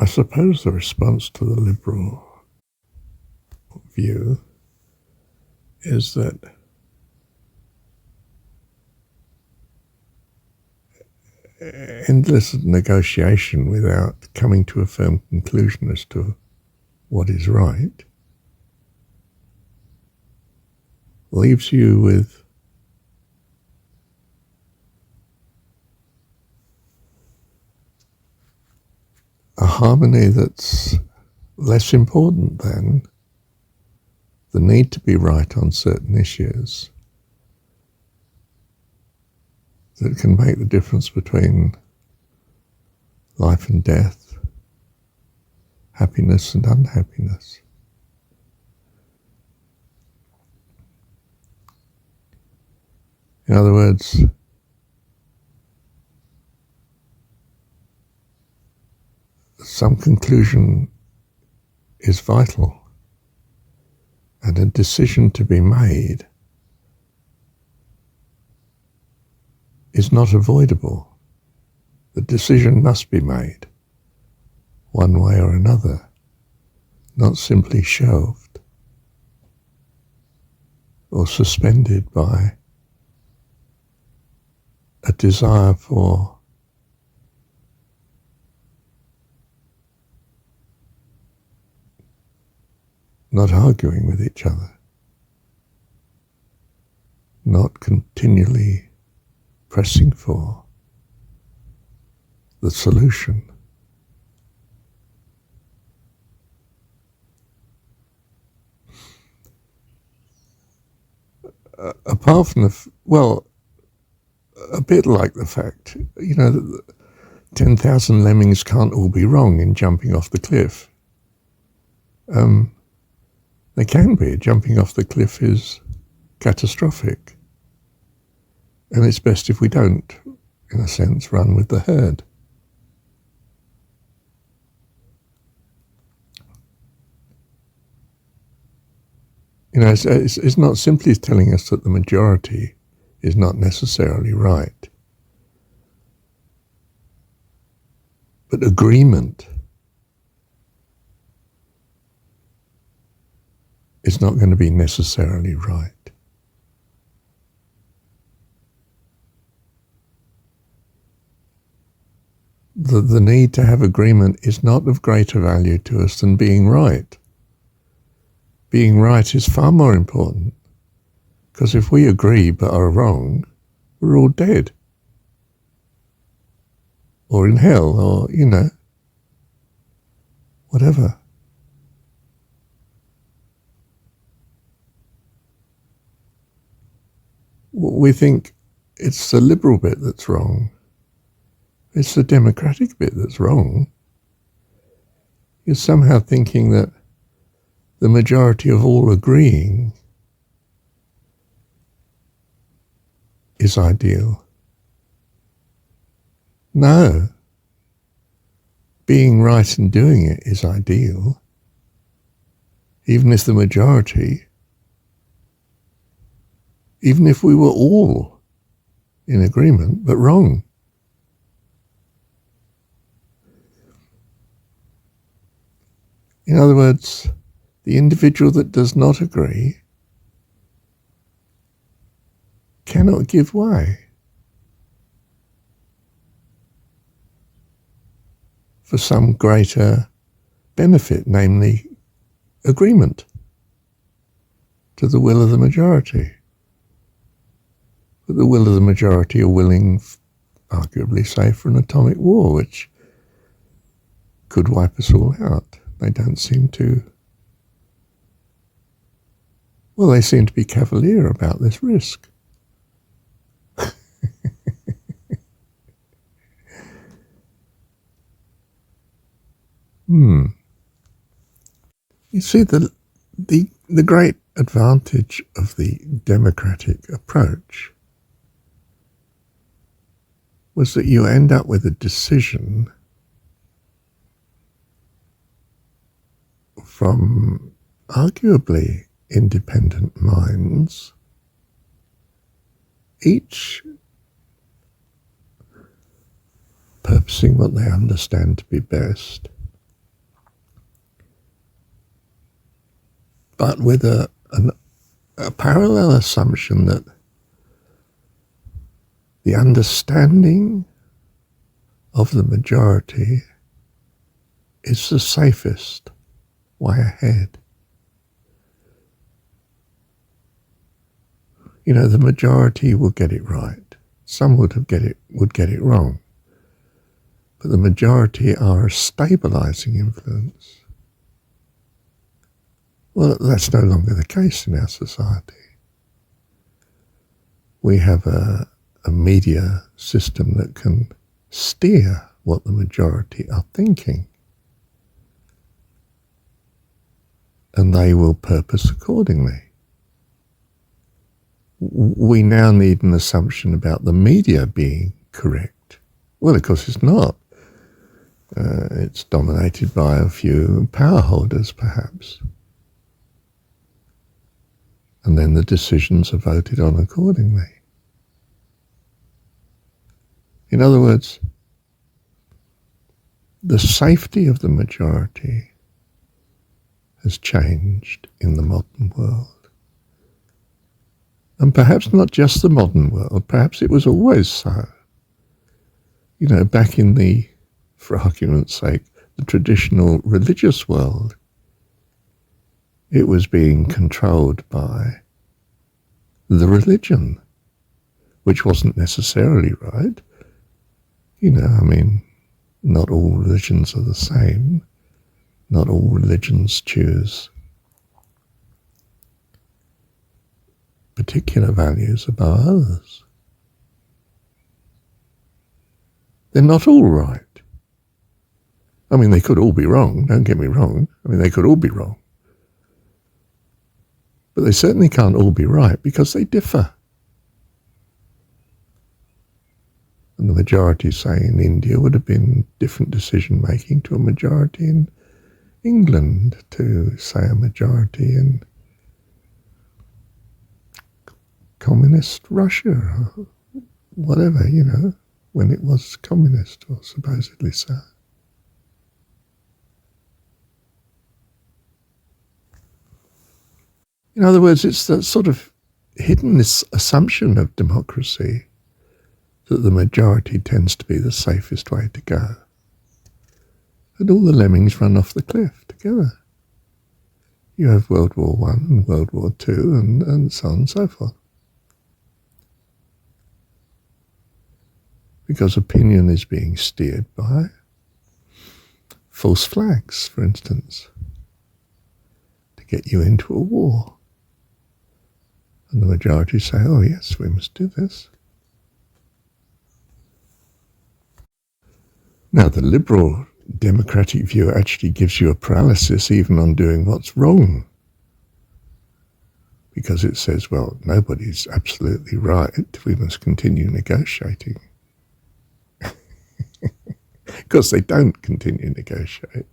I suppose the response to the liberal view is that endless negotiation without coming to a firm conclusion as to what is right leaves you with a harmony that's less important than the need to be right on certain issues that can make the difference between life and death, happiness and unhappiness. In other words, some conclusion is vital and a decision to be made is not avoidable. The decision must be made one way or another, not simply shelved or suspended by a desire for not arguing with each other, not continually pressing for the solution. Apart from a bit like the fact, that 10,000 lemmings can't all be wrong in jumping off the cliff. They can be. Jumping off the cliff is catastrophic. And it's best if we don't, in a sense, run with the herd. It's not simply telling us that the majority is not necessarily right, but agreement is not going to be necessarily right. The need to have agreement is not of greater value to us than being right. Being right is far more important, because if we agree but are wrong, we're all dead. Or in hell, or, whatever. We think it's the liberal bit that's wrong. It's the democratic bit that's wrong. You're somehow thinking that the majority of all agreeing is ideal. No. Being right and doing it is ideal, even if the majority, even if we were all in agreement, but wrong. In other words, the individual that does not agree cannot give way for some greater benefit, namely agreement to the will of the majority. But the will of the majority are willing, arguably, say, for an atomic war, which could wipe us all out. They don't seem to. Well, they seem to be cavalier about this risk. You see, the great advantage of the democratic approach was that you end up with a decision from arguably independent minds, each purposing what they understand to be best, but with a parallel assumption that the understanding of the majority is the safest way ahead. You know, the majority will get it right. Some would get it wrong. But the majority are a stabilizing influence. Well, that's no longer the case in our society. We have a media system that can steer what the majority are thinking. And they will purpose accordingly. We now need an assumption about the media being correct. Well, of course it's not. It's dominated by a few power holders, perhaps. And then the decisions are voted on accordingly. In other words, the safety of the majority has changed in the modern world. And perhaps not just the modern world, perhaps it was always so. You know, back in the, for argument's sake, the traditional religious world, it was being controlled by the religion, which wasn't necessarily right. You know, I mean, not all religions are the same. Not all religions choose particular values above others. They're not all right. I mean, they could all be wrong, don't get me wrong. I mean, they could all be wrong. But they certainly can't all be right because they differ. And the majority, say, in India would have been different decision-making to a majority in England, to, say, a majority in communist Russia, or whatever, you know, when it was communist, or supposedly so. In other words, it's that sort of hidden this assumption of democracy that the majority tends to be the safest way to go. And all the lemmings run off the cliff together. You have World War I and World War II and so on and so forth. Because opinion is being steered by false flags, for instance, to get you into a war. And the majority say, oh yes, we must do this. Now, the liberal democratic view actually gives you a paralysis even on doing what's wrong. Because it says, well, nobody's absolutely right. We must continue negotiating. Of course, they don't continue negotiate.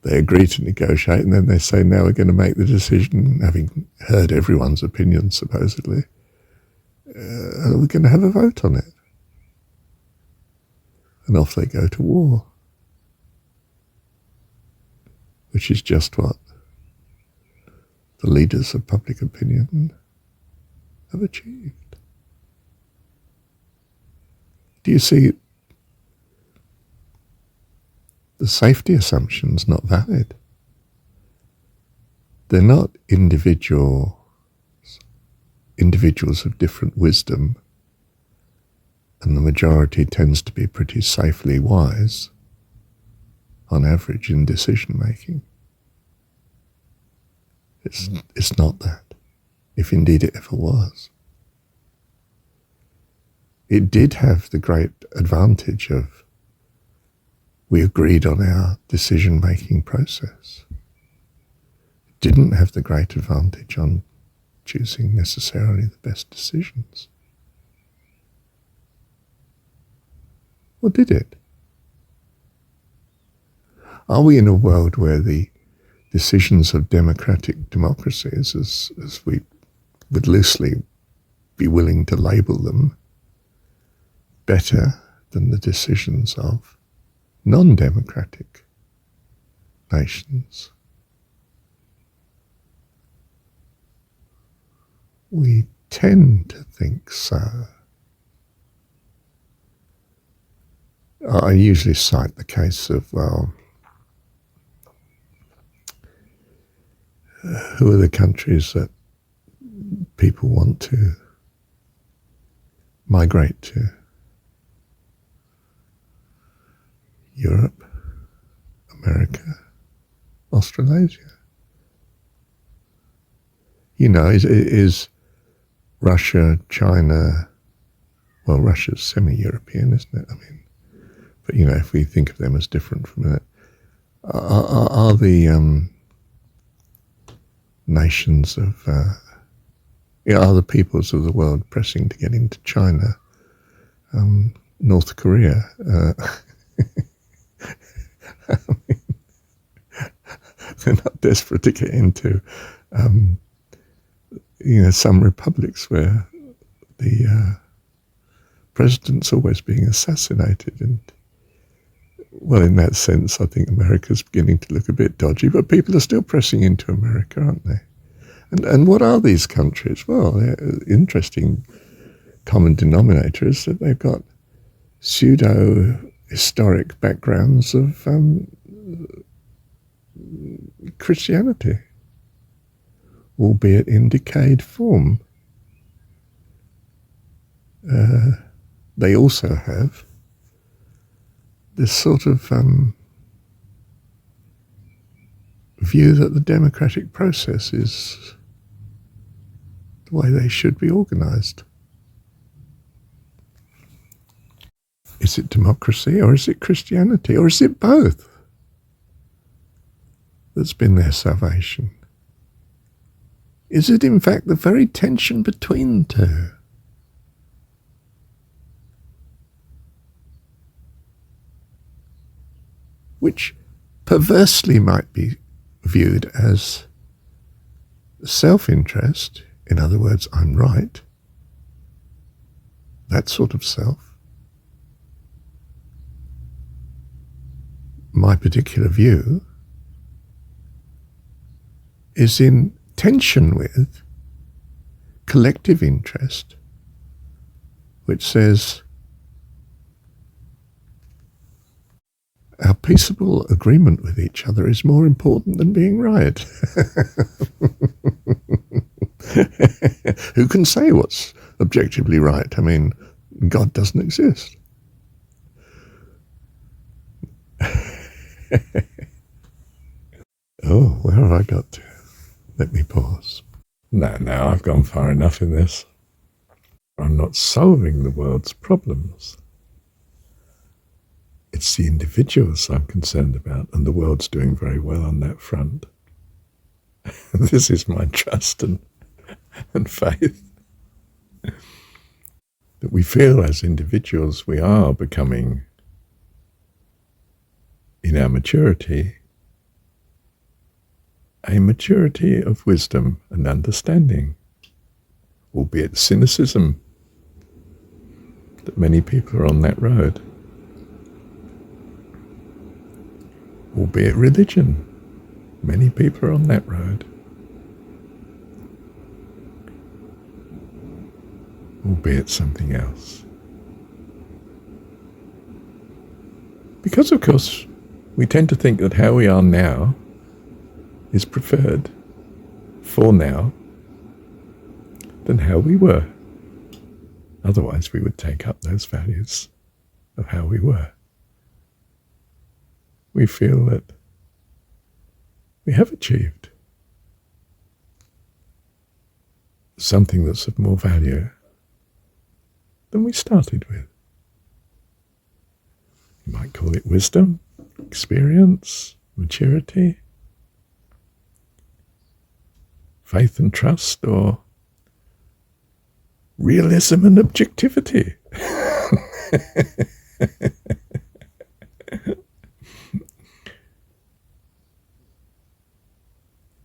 They agree to negotiate, and then they say, now we're going to make the decision, having heard everyone's opinion, supposedly, and we're going to have a vote on it. And off they go to war, which is just what the leaders of public opinion have achieved. Do you see? The safety assumption's not valid. They're not individuals of different wisdom, and the majority tends to be pretty safely wise, on average, in decision making. It's not that, if indeed it ever was. It did have the great advantage of we agreed on our decision-making process. It didn't have the great advantage on choosing necessarily the best decisions. Or did it? Are we in a world where the decisions of democratic democracies, as we would loosely be willing to label them, better than the decisions of non-democratic nations? We tend to think so. I usually cite the case of, well, who are the countries that people want to migrate to? Europe, America, Australasia. You know, is Russia, China, well, Russia's semi-European, isn't it? I mean, but, you know, if we think of them as different from it, are the nations of, are the peoples of the world pressing to get into China, North Korea? I mean, they're not desperate to get into, some republics where the president's always being assassinated. And, well, in that sense, I think America's beginning to look a bit dodgy, but people are still pressing into America, aren't they? And what are these countries? Well, interesting common denominator is that they've got pseudo-historic backgrounds of Christianity, albeit in decayed form. They also have this sort of view that the democratic process is the way they should be organized. Is it democracy, or is it Christianity, or is it both that's been their salvation? Is it in fact the very tension between the two? Which perversely might be viewed as self-interest, in other words, I'm right, that sort of self. My particular view is in tension with collective interest, which says our peaceable agreement with each other is more important than being right. Who can say what's objectively right? I mean, God doesn't exist. Oh, where have I got to? Let me pause. No, I've gone far enough in this. I'm not solving the world's problems. It's the individuals I'm concerned about, and the world's doing very well on that front. This is my trust and faith. That we feel as individuals we are becoming, in our maturity, a maturity of wisdom and understanding, albeit cynicism, that many people are on that road, albeit religion, many people are on that road, albeit something else. Because, of course, we tend to think that how we are now is preferred for now than how we were. Otherwise, we would take up those values of how we were. We feel that we have achieved something that's of more value than we started with. You might call it wisdom, experience, maturity, faith and trust, or realism and objectivity.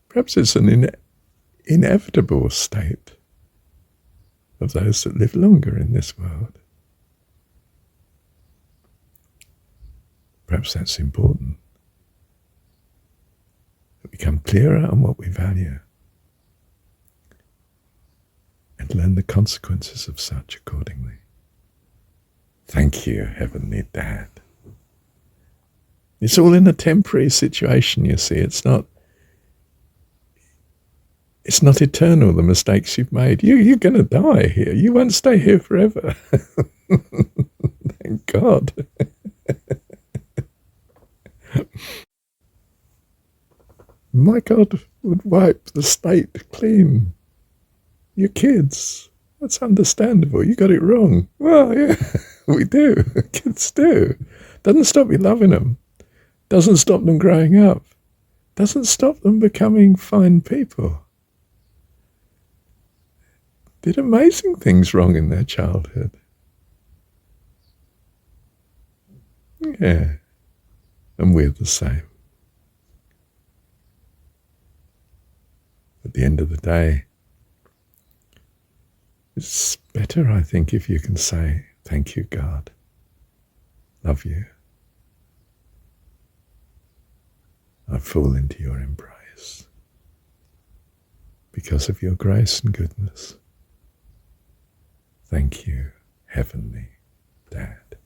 Perhaps it's an inevitable state of those that live longer in this world. Perhaps that's important. To become clearer on what we value. and learn the consequences of such accordingly. Thank you, Heavenly Dad. It's all in a temporary situation, you see. It's not eternal, the mistakes you've made. You're going to die here. You won't stay here forever. Thank God. My God would wipe the slate clean. Your kids. That's understandable. You got it wrong. Well, yeah, we do. Kids do. Doesn't stop you loving them. Doesn't stop them growing up. Doesn't stop them becoming fine people. Did amazing things wrong in their childhood. Yeah. And we're the same. At the end of the day, it's better, I think, if you can say, thank you, God. Love you. I fall into your embrace because of your grace and goodness. Thank you, Heavenly Dad.